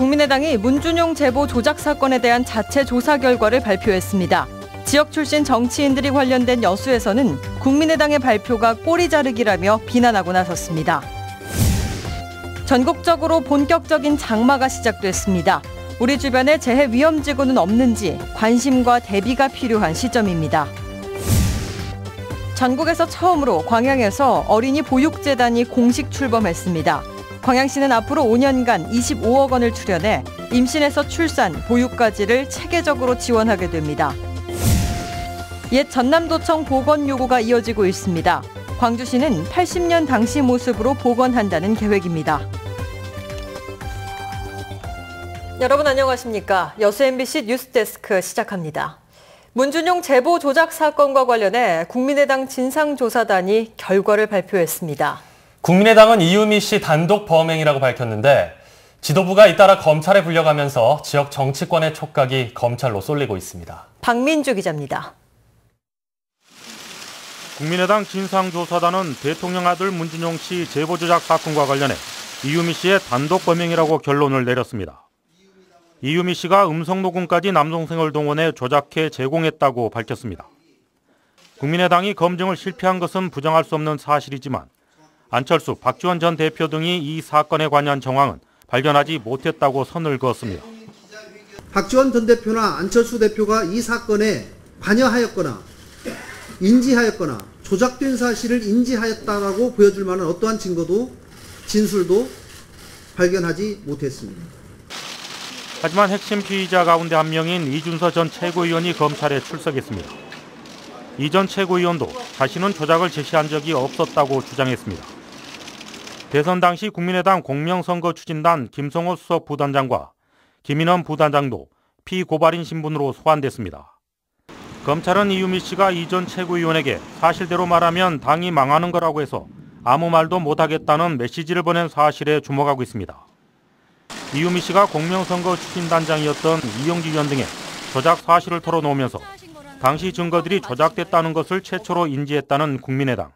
국민의당이 문준용 제보 조작 사건에 대한 자체 조사 결과를 발표했습니다. 지역 출신 정치인들이 관련된 여수에서는 국민의당의 발표가 꼬리 자르기라며 비난하고 나섰습니다. 전국적으로 본격적인 장마가 시작됐습니다. 우리 주변에 재해 위험지구는 없는지 관심과 대비가 필요한 시점입니다. 전국에서 처음으로 광양에서 어린이 보육재단이 공식 출범했습니다. 광양시는 앞으로 5년간 25억 원을 출연해 임신에서 출산, 보육까지를 체계적으로 지원하게 됩니다. 옛 전남도청 복원 요구가 이어지고 있습니다. 광주시는 80년 당시 모습으로 복원한다는 계획입니다. 여러분 안녕하십니까? 여수 MBC 뉴스데스크 시작합니다. 문준용 제보 조작 사건과 관련해 국민의당 진상조사단이 결과를 발표했습니다. 국민의당은 이유미 씨 단독 범행이라고 밝혔는데 지도부가 잇따라 검찰에 불려가면서 지역 정치권의 촉각이 검찰로 쏠리고 있습니다. 박민주 기자입니다. 국민의당 진상조사단은 대통령 아들 문준용 씨 제보 조작 사건과 관련해 이유미 씨의 단독 범행이라고 결론을 내렸습니다. 이유미 씨가 음성 녹음까지 남동생을 동원해 조작해 제공했다고 밝혔습니다. 국민의당이 검증을 실패한 것은 부정할 수 없는 사실이지만 안철수, 박지원 전 대표 등이 이 사건에 관여한 정황은 발견하지 못했다고 선을 그었습니다. 박지원 전 대표나 안철수 대표가 이 사건에 관여하였거나 인지하였거나 조작된 사실을 인지하였다라고 보여줄 만한 어떠한 증거도 진술도 발견하지 못했습니다. 하지만 핵심 피의자 가운데 한 명인 이준서 전 최고위원이 검찰에 출석했습니다. 이 전 최고위원도 자신은 조작을 제시한 적이 없었다고 주장했습니다. 대선 당시 국민의당 공명선거 추진단 김성호 수석 부단장과 김인원 부단장도 피고발인 신분으로 소환됐습니다. 검찰은 이유미 씨가 이 전 최고위원에게 사실대로 말하면 당이 망하는 거라고 해서 아무 말도 못하겠다는 메시지를 보낸 사실에 주목하고 있습니다. 이유미 씨가 공명선거 추진단장이었던 이용기 위원 등의 조작 사실을 털어놓으면서 당시 증거들이 조작됐다는 것을 최초로 인지했다는 국민의당.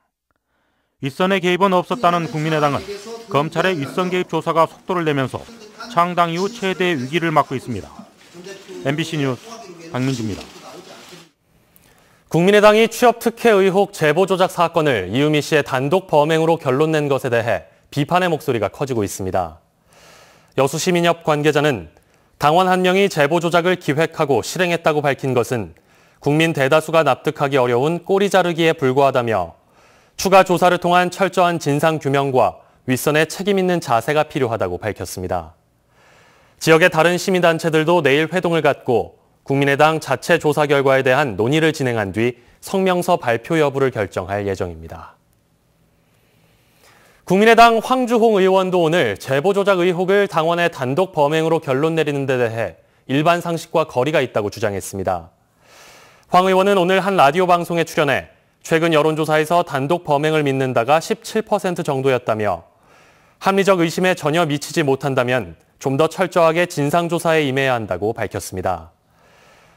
윗선의 개입은 없었다는 국민의당은 검찰의 윗선 개입 조사가 속도를 내면서 창당 이후 최대 위기를 맞고 있습니다. MBC 뉴스 박민주입니다. 국민의당이 취업특혜 의혹 제보 조작 사건을 이유미 씨의 단독 범행으로 결론 낸 것에 대해 비판의 목소리가 커지고 있습니다. 여수시민협 관계자는 당원 한 명이 제보 조작을 기획하고 실행했다고 밝힌 것은 국민 대다수가 납득하기 어려운 꼬리 자르기에 불과하다며 추가 조사를 통한 철저한 진상규명과 윗선의 책임 있는 자세가 필요하다고 밝혔습니다. 지역의 다른 시민단체들도 내일 회동을 갖고 국민의당 자체 조사 결과에 대한 논의를 진행한 뒤 성명서 발표 여부를 결정할 예정입니다. 국민의당 황주홍 의원도 오늘 제보 조작 의혹을 당원의 단독 범행으로 결론 내리는 데 대해 일반 상식과 거리가 있다고 주장했습니다. 황 의원은 오늘 한 라디오 방송에 출연해 최근 여론조사에서 단독 범행을 믿는다가 17% 정도였다며 합리적 의심에 전혀 미치지 못한다면 좀 더 철저하게 진상조사에 임해야 한다고 밝혔습니다.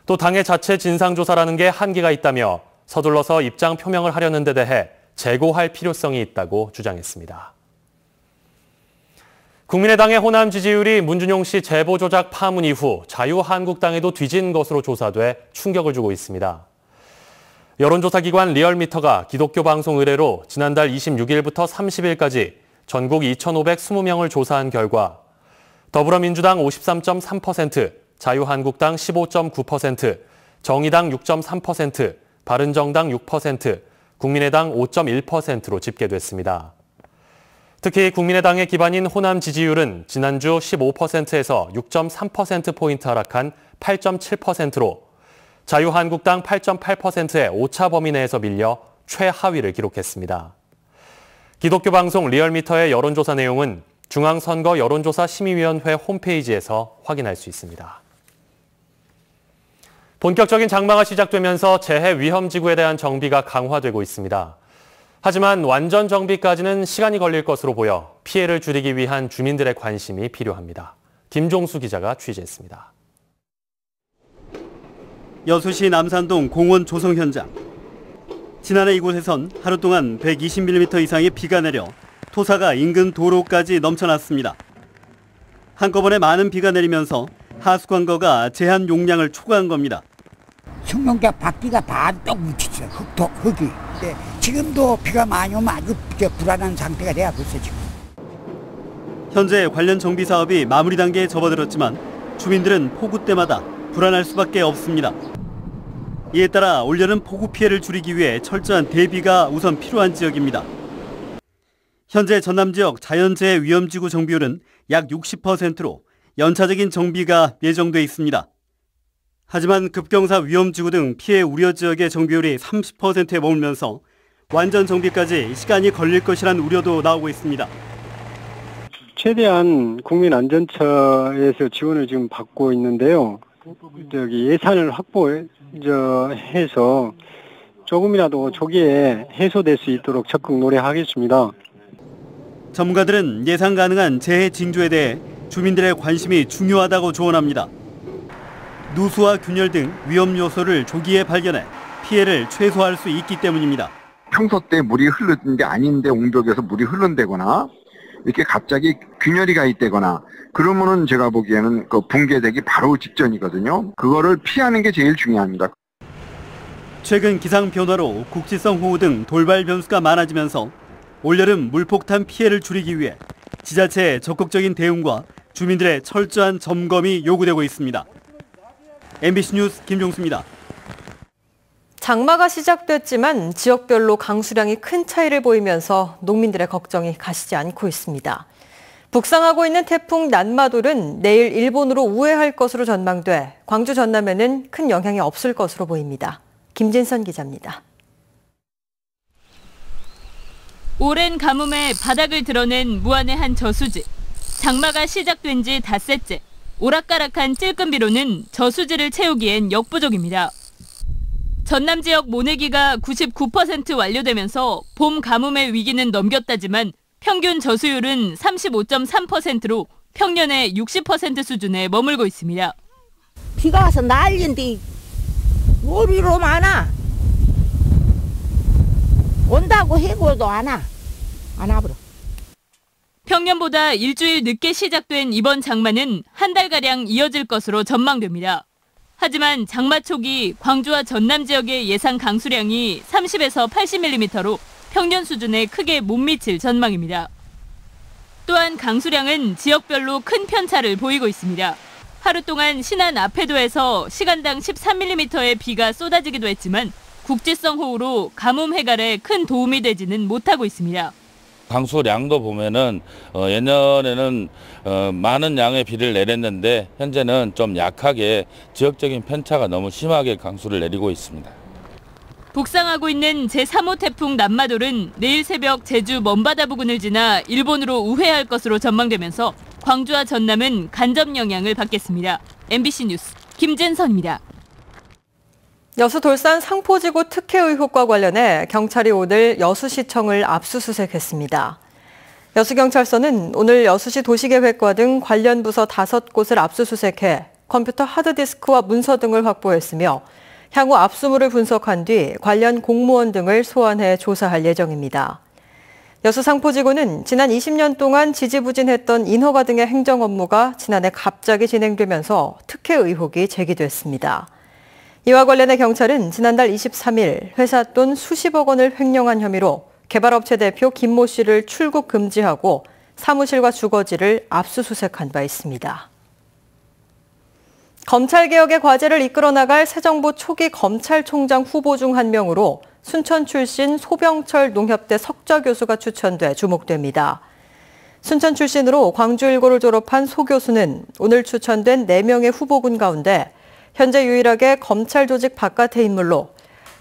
또 당의 자체 진상조사라는 게 한계가 있다며 서둘러서 입장 표명을 하려는 데 대해 재고할 필요성이 있다고 주장했습니다. 국민의당의 호남 지지율이 문준용 씨 제보 조작 파문 이후 자유한국당에도 뒤진 것으로 조사돼 충격을 주고 있습니다. 여론조사기관 리얼미터가 기독교 방송 의뢰로 지난달 26일부터 30일까지 전국 2,520명을 조사한 결과 더불어민주당 53.3%, 자유한국당 15.9%, 정의당 6.3%, 바른정당 6%, 국민의당 5.1%로 집계됐습니다. 특히 국민의당의 기반인 호남 지지율은 지난주 15%에서 6.3%포인트 하락한 8.7%로 자유한국당 8.8%의 오차 범위 내에서 밀려 최하위를 기록했습니다. 기독교 방송 리얼미터의 여론조사 내용은 중앙선거 여론조사 심의위원회 홈페이지에서 확인할 수 있습니다. 본격적인 장마가 시작되면서 재해 위험지구에 대한 정비가 강화되고 있습니다. 하지만 완전 정비까지는 시간이 걸릴 것으로 보여 피해를 줄이기 위한 주민들의 관심이 필요합니다. 김종수 기자가 취재했습니다. 여수시 남산동 공원 조성 현장. 지난해 이곳에선 하루 동안 120mm 이상의 비가 내려 토사가 인근 도로까지 넘쳐났습니다. 한꺼번에 많은 비가 내리면서 하수관거가 제한 용량을 초과한 겁니다. 성농자 밭비가 다 뚝 묻혔어요. 흙이. 네, 지금도 비가 많이 오면 아주 불안한 상태가 돼야 벌써 지금. 현재 관련 정비 사업이 마무리 단계에 접어들었지만 주민들은 폭우 때마다 불안할 수밖에 없습니다. 이에 따라 올여름 폭우 피해를 줄이기 위해 철저한 대비가 우선 필요한 지역입니다. 현재 전남 지역 자연재해 위험지구 정비율은 약 60%로 연차적인 정비가 예정돼 있습니다. 하지만 급경사 위험지구 등 피해 우려 지역의 정비율이 30%에 머물면서 완전 정비까지 시간이 걸릴 것이란 우려도 나오고 있습니다. 최대한 국민안전처에서 지원을 지금 받고 있는데요. 예산을 확보해서 조금이라도 조기에 해소될 수 있도록 적극 노력하겠습니다. 전문가들은 예상 가능한 재해 징조에 대해 주민들의 관심이 중요하다고 조언합니다. 누수와 균열 등 위험 요소를 조기에 발견해 피해를 최소화할 수 있기 때문입니다. 평소 때 물이 흐르는 게 아닌데 옹벽에서 물이 흐른다거나 이렇게 갑자기 균열이 가 있다거나 그러면은 제가 보기에는 그 붕괴되기 바로 직전이거든요. 그거를 피하는 게 제일 중요합니다. 최근 기상 변화로 국지성 호우 등 돌발 변수가 많아지면서 올여름 물폭탄 피해를 줄이기 위해 지자체의 적극적인 대응과 주민들의 철저한 점검이 요구되고 있습니다. MBC 뉴스 김종수입니다. 장마가 시작됐지만 지역별로 강수량이 큰 차이를 보이면서 농민들의 걱정이 가시지 않고 있습니다. 북상하고 있는 태풍 난마돌은 내일 일본으로 우회할 것으로 전망돼 광주 전남에는 큰 영향이 없을 것으로 보입니다. 김진선 기자입니다. 오랜 가뭄에 바닥을 드러낸 무안의 한 저수지. 장마가 시작된 지 닷새째. 오락가락한 찔끔비로는 저수지를 채우기엔 역부족입니다. 전남 지역 모내기가 99% 완료되면서 봄 가뭄의 위기는 넘겼다지만 평균 저수율은 35.3%로 평년의 60% 수준에 머물고 있습니다. 비가 와서 난리인데 뭘 이로 많아? 온다고 해고도 안 와버려. 평년보다 일주일 늦게 시작된 이번 장마는 한 달가량 이어질 것으로 전망됩니다. 하지만 장마 초기 광주와 전남 지역의 예상 강수량이 30에서 80mm로 평년 수준에 크게 못 미칠 전망입니다. 또한 강수량은 지역별로 큰 편차를 보이고 있습니다. 하루 동안 신안 아페도에서 시간당 13mm의 비가 쏟아지기도 했지만 국지성 호우로 가뭄 해갈에 큰 도움이 되지는 못하고 있습니다. 강수량도 보면은 예년에는 많은 양의 비를 내렸는데 현재는 좀 약하게 지역적인 편차가 너무 심하게 강수를 내리고 있습니다. 북상하고 있는 제3호 태풍 난마돌은 내일 새벽 제주 먼바다 부근을 지나 일본으로 우회할 것으로 전망되면서 광주와 전남은 간접 영향을 받겠습니다. MBC 뉴스 김진선입니다. 여수 돌산 상포지구 특혜 의혹과 관련해 경찰이 오늘 여수시청을 압수수색했습니다. 여수경찰서는 오늘 여수시 도시계획과 등 관련 부서 5곳을 압수수색해 컴퓨터 하드디스크와 문서 등을 확보했으며 향후 압수물을 분석한 뒤 관련 공무원 등을 소환해 조사할 예정입니다. 여수 상포지구는 지난 20년 동안 지지부진했던 인허가 등의 행정 업무가 지난해 갑자기 진행되면서 특혜 의혹이 제기됐습니다. 이와 관련해 경찰은 지난달 23일 회사 돈 수십억 원을 횡령한 혐의로 개발업체 대표 김모 씨를 출국 금지하고 사무실과 주거지를 압수수색한 바 있습니다. 검찰개혁의 과제를 이끌어 나갈 새 정부 초기 검찰총장 후보 중 한 명으로 순천 출신 소병철 농협대 석좌 교수가 추천돼 주목됩니다. 순천 출신으로 광주일고를 졸업한 소 교수는 오늘 추천된 4명의 후보군 가운데 현재 유일하게 검찰 조직 바깥의 인물로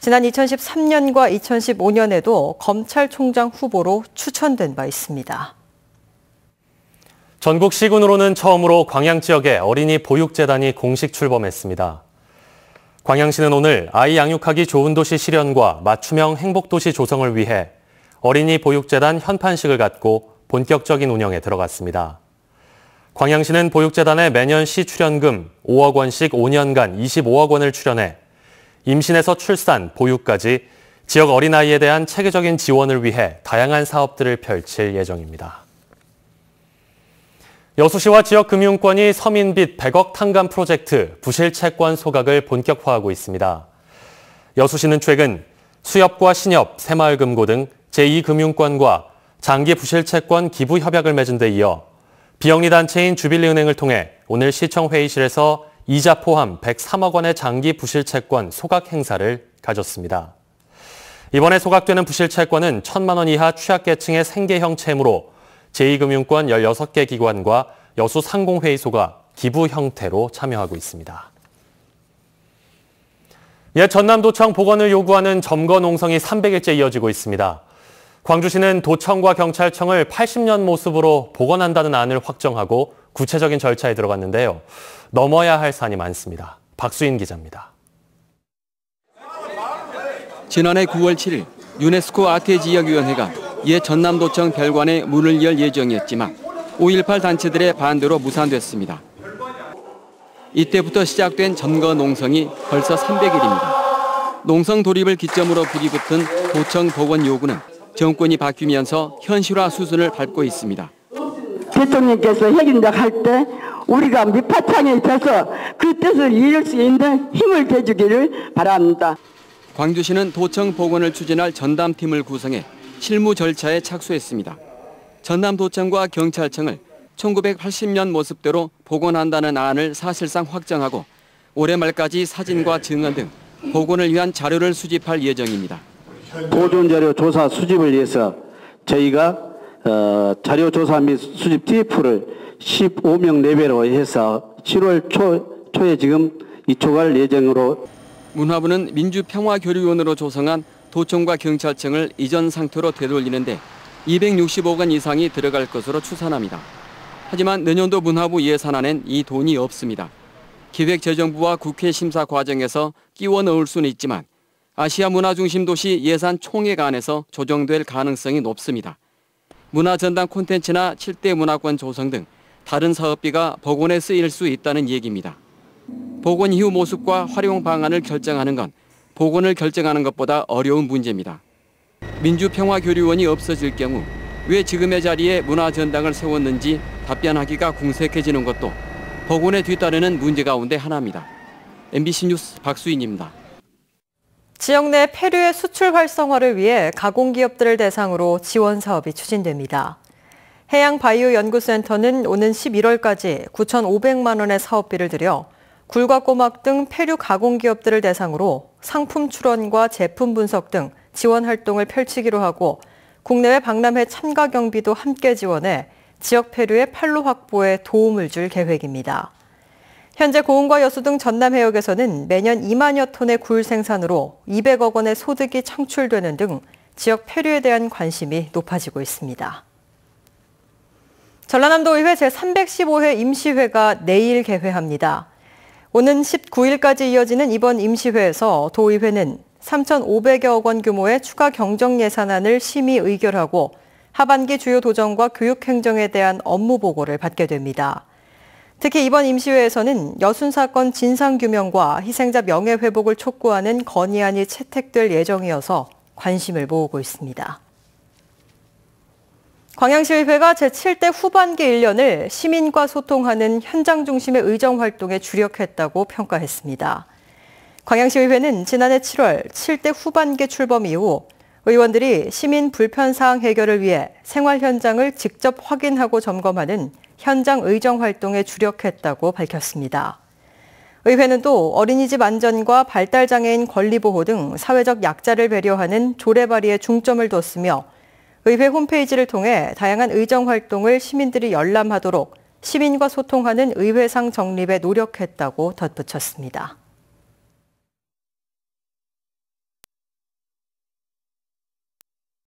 지난 2013년과 2015년에도 검찰총장 후보로 추천된 바 있습니다. 전국 시군으로는 처음으로 광양 지역에 어린이 보육재단이 공식 출범했습니다. 광양시는 오늘 아이 양육하기 좋은 도시 실현과 맞춤형 행복도시 조성을 위해 어린이 보육재단 현판식을 갖고 본격적인 운영에 들어갔습니다. 광양시는 보육재단에 매년 시 출연금 5억 원씩 5년간 25억 원을 출연해 임신에서 출산, 보육까지 지역 어린아이에 대한 체계적인 지원을 위해 다양한 사업들을 펼칠 예정입니다. 여수시와 지역금융권이 서민빚 100억 탕감 프로젝트 부실채권 소각을 본격화하고 있습니다. 여수시는 최근 수협과 신협, 새마을금고 등 제2금융권과 장기 부실채권 기부 협약을 맺은 데 이어 비영리단체인 주빌리은행을 통해 오늘 시청 회의실에서 이자 포함 103억 원의 장기 부실채권 소각 행사를 가졌습니다. 이번에 소각되는 부실채권은 1,000만 원 이하 취약계층의 생계형 채무로 제2금융권 16개 기관과 여수 상공회의소가 기부 형태로 참여하고 있습니다. 옛 전남도청 복원을 요구하는 점거 농성이 300일째 이어지고 있습니다. 광주시는 도청과 경찰청을 80년 모습으로 복원한다는 안을 확정하고 구체적인 절차에 들어갔는데요. 넘어야 할 산이 많습니다. 박수인 기자입니다. 지난해 9월 7일 유네스코 아태지역위원회가 옛 전남도청 별관에 문을 열 예정이었지만 5.18 단체들의 반대로 무산됐습니다. 이때부터 시작된 점거 농성이 벌써 300일입니다. 농성 돌입을 기점으로 불이 붙은 도청 복원 요구는 정권이 바뀌면서 현실화 수순을 밟고 있습니다. 대통령께서 핵인적 할 때 우리가 밑바탕에 서서 그 뜻을 이룰 수 있는 힘을 대주기를 바랍니다. 광주시는 도청 복원을 추진할 전담팀을 구성해 실무 절차에 착수했습니다. 전남도청과 경찰청을 1980년 모습대로 복원한다는 안을 사실상 확정하고 올해 말까지 사진과 증언 등 복원을 위한 자료를 수집할 예정입니다. 보존자료 조사 수집을 위해서 저희가 자료 조사 및 수집 TF를 15명 레벨로 해서 7월 초에 지금 이초갈 예정으로. 문화부는 민주평화교류원으로 조성한 도청과 경찰청을 이전 상태로 되돌리는데 260억 원 이상이 들어갈 것으로 추산합니다. 하지만 내년도 문화부 예산안엔 이 돈이 없습니다. 기획재정부와 국회 심사 과정에서 끼워 넣을 수는 있지만 아시아 문화중심 도시 예산 총액안에서 조정될 가능성이 높습니다. 문화전당 콘텐츠나 7대 문화권 조성 등 다른 사업비가 복원에 쓰일 수 있다는 얘기입니다. 복원 이후 모습과 활용 방안을 결정하는 건 복원을 결정하는 것보다 어려운 문제입니다. 민주평화교류원이 없어질 경우 왜 지금의 자리에 문화전당을 세웠는지 답변하기가 궁색해지는 것도 복원에 뒤따르는 문제 가운데 하나입니다. MBC 뉴스 박수인입니다. 지역 내 폐류의 수출 활성화를 위해 가공기업들을 대상으로 지원 사업이 추진됩니다. 해양바이오연구센터는 오는 11월까지 9,500만 원의 사업비를 들여 굴과 꼬막 등 폐류 가공기업들을 대상으로 상품 출원과 제품 분석 등 지원 활동을 펼치기로 하고 국내외 박람회 참가 경비도 함께 지원해 지역 폐류의 판로 확보에 도움을 줄 계획입니다. 현재 고흥과 여수 등 전남 해역에서는 매년 2만여 톤의 굴 생산으로 200억 원의 소득이 창출되는 등 지역 폐류에 대한 관심이 높아지고 있습니다. 전라남도의회 제315회 임시회가 내일 개회합니다. 오는 19일까지 이어지는 이번 임시회에서 도의회는 3,500여억 원 규모의 추가 경정 예산안을 심의 의결하고 하반기 주요 도정과 교육행정에 대한 업무 보고를 받게 됩니다. 특히 이번 임시회에서는 여순 사건 진상규명과 희생자 명예회복을 촉구하는 건의안이 채택될 예정이어서 관심을 모으고 있습니다. 광양시의회가 제7대 후반기 1년을 시민과 소통하는 현장 중심의 의정활동에 주력했다고 평가했습니다. 광양시의회는 지난해 7월 7대 후반기 출범 이후 의원들이 시민 불편사항 해결을 위해 생활 현장을 직접 확인하고 점검하는 현장 의정활동에 주력했다고 밝혔습니다. 의회는 또 어린이집 안전과 발달장애인 권리보호 등 사회적 약자를 배려하는 조례발의에 중점을 뒀으며 의회 홈페이지를 통해 다양한 의정활동을 시민들이 열람하도록 시민과 소통하는 의회상 정립에 노력했다고 덧붙였습니다.